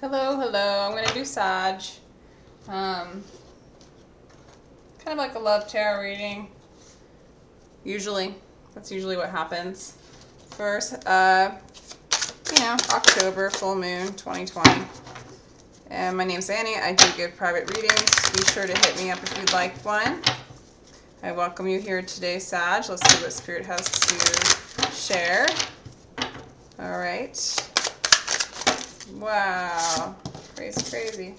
Hello, hello. I'm going to do Sag. Kind of like a love tarot reading. That's usually what happens. First, October, full moon, 2020. And my name's Annie. I do give private readings. Be sure to hit me up if you'd like one. I welcome you here today, Sag. Let's see what Spirit has to share. All right. Wow. Crazy.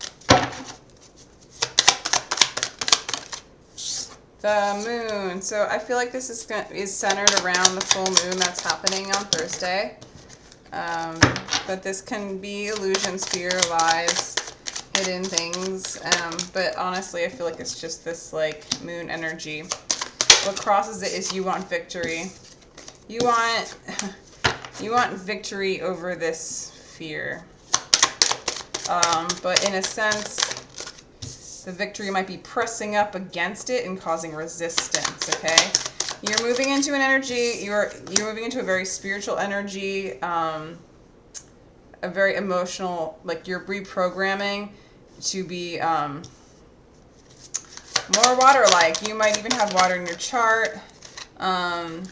The moon. So I feel like this is centered around the full moon that's happening on Thursday. But this can be illusions, fear, lies, hidden things. But honestly, I feel like it's just this like moon energy. What crosses it is you want victory. You want victory over this fear. But in a sense, the victory might be pressing up against it and causing resistance, okay? You're moving into an energy, you're moving into a very spiritual energy, a very emotional, like you're reprogramming to be more water-like. You might even have water in your chart. You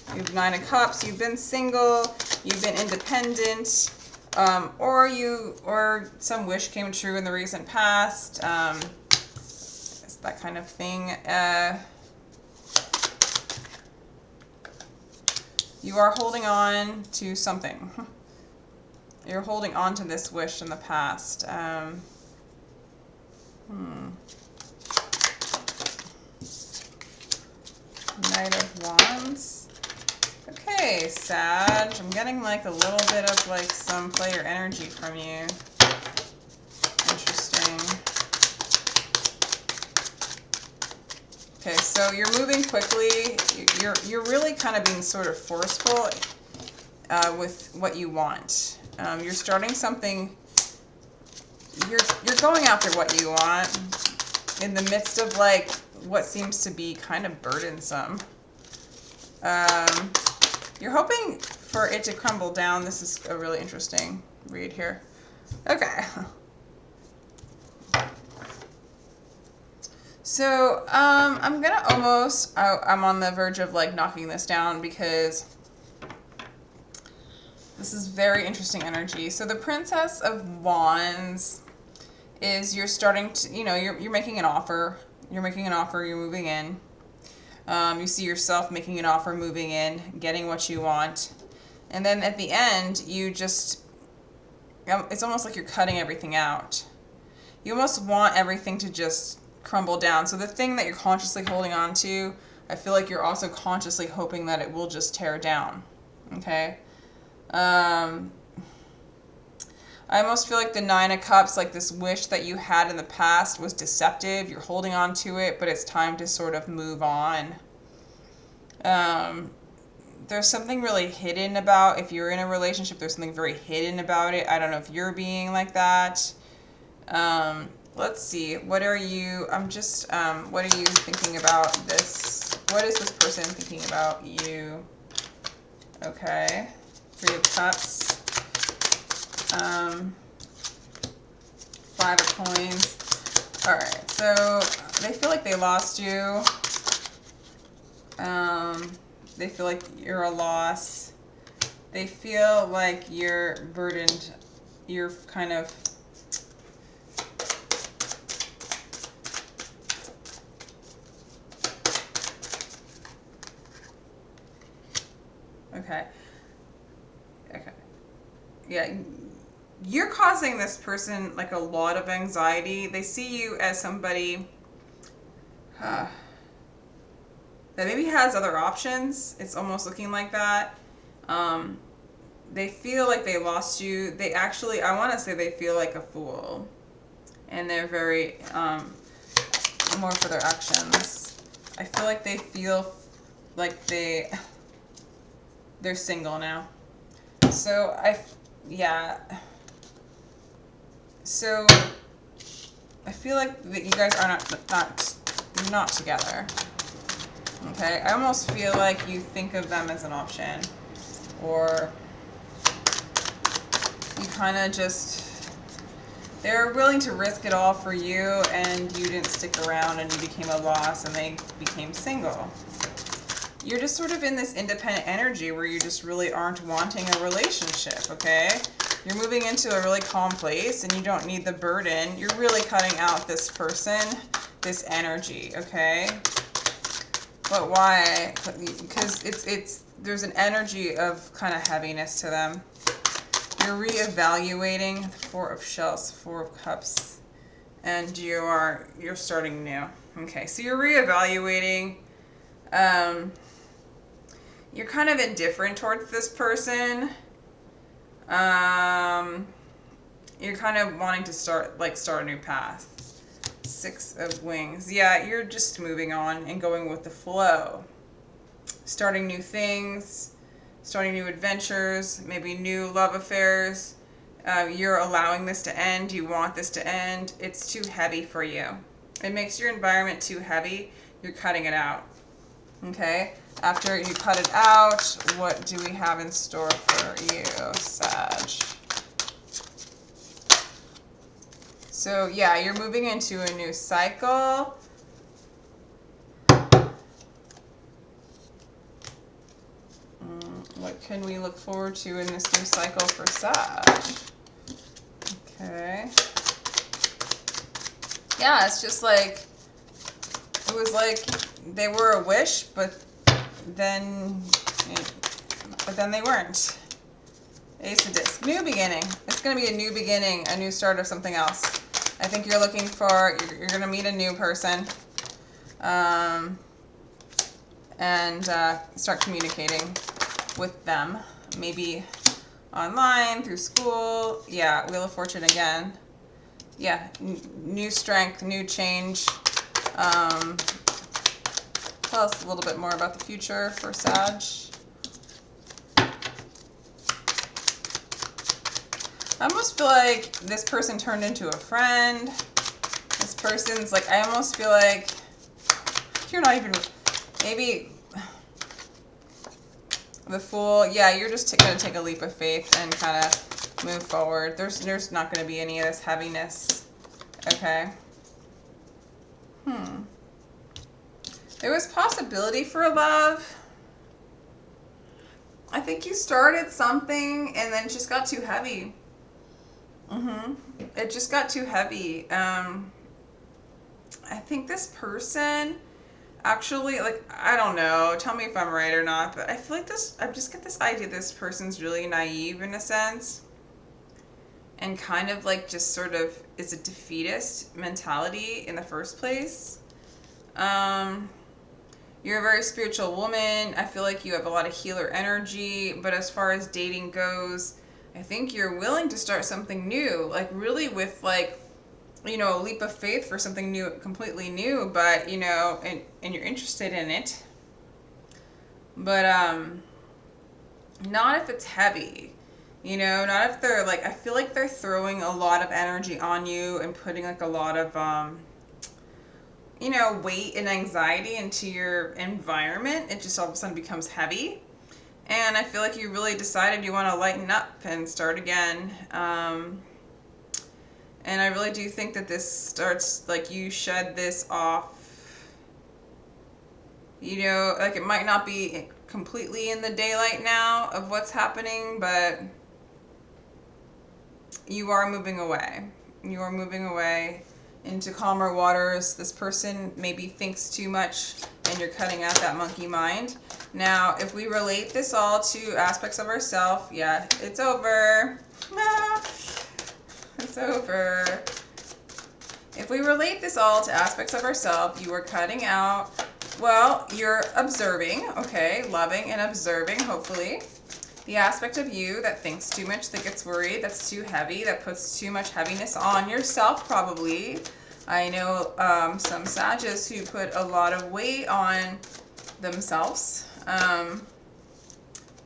have 9 of Cups, you've been single, you've been independent. Or some wish came true in the recent past. It's that kind of thing. You are holding on to something. You're holding on to this wish in the past. Knight of Wands. Okay, Sag, I'm getting like a little bit of like some player energy from you. Interesting. Okay, so you're moving quickly. You're really kind of being sort of forceful with what you want. You're starting something. You're going after what you want in the midst of like what seems to be kind of burdensome. You're hoping for it to crumble down. This is a really interesting read here. Okay. So, I'm gonna I'm on the verge of like knocking this down because this is very interesting energy. So the Princess of Wands is you're starting to, you're making an offer. You're making an offer, you're moving in. You see yourself making an offer, moving in, getting what you want. And then at the end, you just, it's almost like you're cutting everything out. You almost want everything to just crumble down. So the thing that you're consciously holding on to, I feel like you're also consciously hoping that it will just tear down. Okay? I almost feel like the 9 of Cups, like this wish that you had in the past was deceptive. You're holding on to it, but it's time to sort of move on. There's something really hidden about, if you're in a relationship, there's something very hidden about it. I don't know if you're being like that. Let's see. What are you thinking about this? What is this person thinking about you? Okay. 3 of Cups. 5 of Coins. Alright, so they feel like they lost you. They feel like you're a loss. They feel like you're burdened. You're kind of... Okay. Yeah. You're causing this person like a lot of anxiety. They see you as somebody that maybe has other options. It's almost looking like that. They feel like they lost you. They actually, I want to say they feel like a fool. And they're very, more for their actions. I feel like they feel like they're single now. So So I feel like that you guys are not together. Okay, I almost feel like you think of them as an option, or you kind of just, they're willing to risk it all for you, and you didn't stick around and you became a loss and they became single. You're just sort of in this independent energy where you just really aren't wanting a relationship, okay? You're moving into a really calm place and you don't need the burden. You're really cutting out this person, this energy, okay? But why? Because there's an energy of kind of heaviness to them. You're reevaluating the Four of Shells, Four of Cups, and you're starting new. Okay, so you're reevaluating. You're kind of indifferent towards this person. You're kind of wanting to start a new path. Six of Wings. Yeah, you're just moving on and going with the flow. Starting new things, starting new adventures, maybe new love affairs. You're allowing this to end. You want this to end. It's too heavy for you. It makes your environment too heavy. You're cutting it out. Okay? After you cut it out, what do we have in store for you, Sag? So, yeah, you're moving into a new cycle. What can we look forward to in this new cycle for Sag? Okay. Yeah, it's just like, it was like they were a wish, but then they weren't. Ace of Discs. New beginning. It's going to be a new beginning, a new start of something else. I think you're looking for, you're going to meet a new person. And start communicating with them. Maybe online, through school. Yeah, Wheel of Fortune again. Yeah, new strength, new change. Tell us a little bit more about the future for Sag. I almost feel like this person turned into a friend. This person's like, I almost feel like you're not even, maybe the Fool. Yeah, you're just going to take a leap of faith and kind of move forward. There's not going to be any of this heaviness. Okay. There was possibility for love. I think you started something and then it just got too heavy. It just got too heavy. I think this person actually, like, I don't know, tell me if I'm right or not, but I feel like I just get this idea this person's really naive in a sense. And kind of like just sort of is a defeatist mentality in the first place. You're a very spiritual woman. I feel like you have a lot of healer energy, but as far as dating goes, I think you're willing to start something new, like really with like, you know, a leap of faith for something new, completely new, but you know, and you're interested in it. But not if it's heavy. You know, not if they're like, I feel like they're throwing a lot of energy on you and putting like a lot of you know, weight and anxiety into your environment. It just all of a sudden becomes heavy. And I feel like you really decided you want to lighten up and start again. And I really do think that this starts, like, you shed this off. You know, like, it might not be completely in the daylight now of what's happening, but you are moving away. You are moving away into calmer waters. This person maybe thinks too much and you're cutting out that monkey mind. Now, if we relate this all to aspects of ourselves, yeah, it's over. It's over. If we relate this all to aspects of ourselves, you are cutting out, well, you're observing, okay, loving and observing, hopefully, the aspect of you that thinks too much, that gets worried, that's too heavy, that puts too much heaviness on yourself, probably. I know some Sages who put a lot of weight on themselves. Yeah,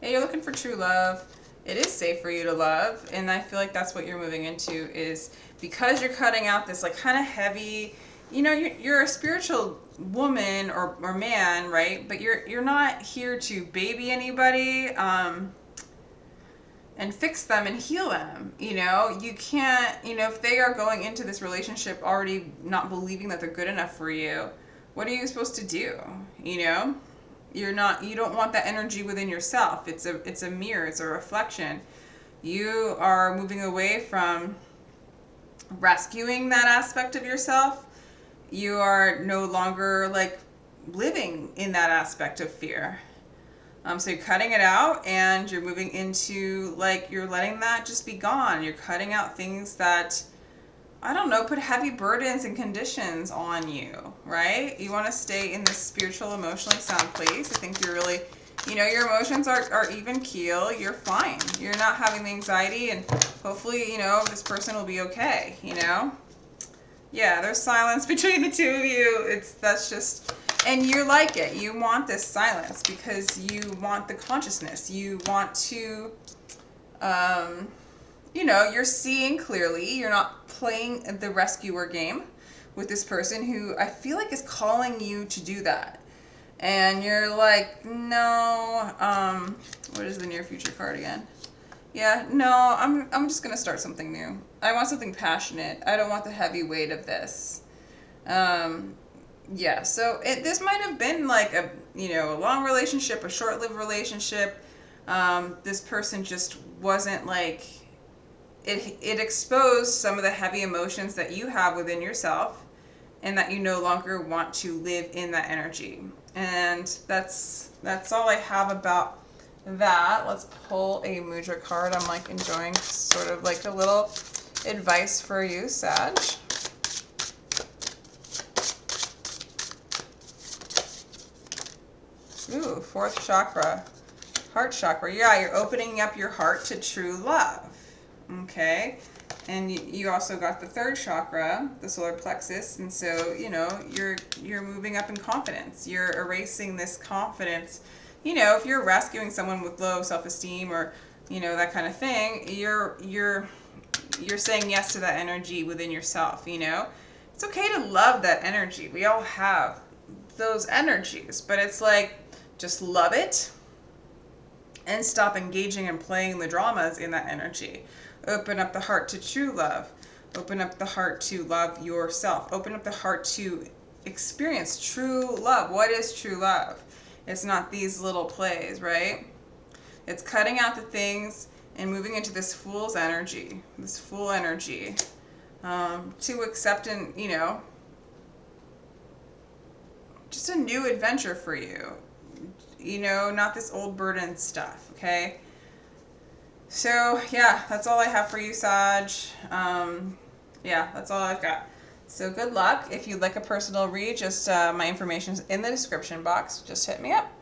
you're looking for true love. It is safe for you to love, and I feel like that's what you're moving into, is because you're cutting out this like kind of heavy, you know, you're a spiritual woman or man, right? But you're not here to baby anybody. and fix them and heal them. You know, you can't, you know, if they are going into this relationship already not believing that they're good enough for you, what are you supposed to do? You know, you don't want that energy within yourself. It's a mirror, it's a reflection. You are moving away from rescuing that aspect of yourself. You are no longer like living in that aspect of fear. So you're cutting it out and you're moving into like you're letting that just be gone. You're cutting out things that, I don't know, put heavy burdens and conditions on you, right? You want to stay in this spiritual, emotionally sound place. I think you're really, you know, your emotions are even keel. You're fine. You're not having the anxiety, and hopefully, you know, this person will be okay, you know? Yeah, there's silence between the two of you. That's just, and you like it. You want this silence because you want the consciousness. You want to, you know, you're seeing clearly. You're not playing the rescuer game with this person who I feel like is calling you to do that. And you're like, no, what is the near future card again? Yeah, no, I'm just going to start something new. I want something passionate. I don't want the heavy weight of this. Yeah, so this might have been like a, you know, a long relationship, a short-lived relationship. This person just wasn't like, it exposed some of the heavy emotions that you have within yourself, and that you no longer want to live in that energy. And that's all I have about that. Let's pull a Mudra card. I'm like enjoying sort of like a little advice for you, Sag. Ooh, fourth chakra, heart chakra. Yeah, you're opening up your heart to true love. Okay. And you also got the third chakra, the solar plexus, and so, you know, you're moving up in confidence. You're erasing this confidence. You know, if you're rescuing someone with low self-esteem or, you know, that kind of thing, you're saying yes to that energy within yourself, you know? It's okay to love that energy. We all have those energies, but it's like, just love it and stop engaging and playing the dramas in that energy. Open up the heart to true love. Open up the heart to love yourself. Open up the heart to experience true love. What is true love? It's not these little plays, right? It's cutting out the things and moving into this fool's energy, this full energy, to accept and, you know, just a new adventure for you. You know, not this old burden stuff, okay? So, yeah, that's all I have for you, Sag. Yeah, that's all I've got. So good luck. If you'd like a personal read, just my information's in the description box. Just hit me up.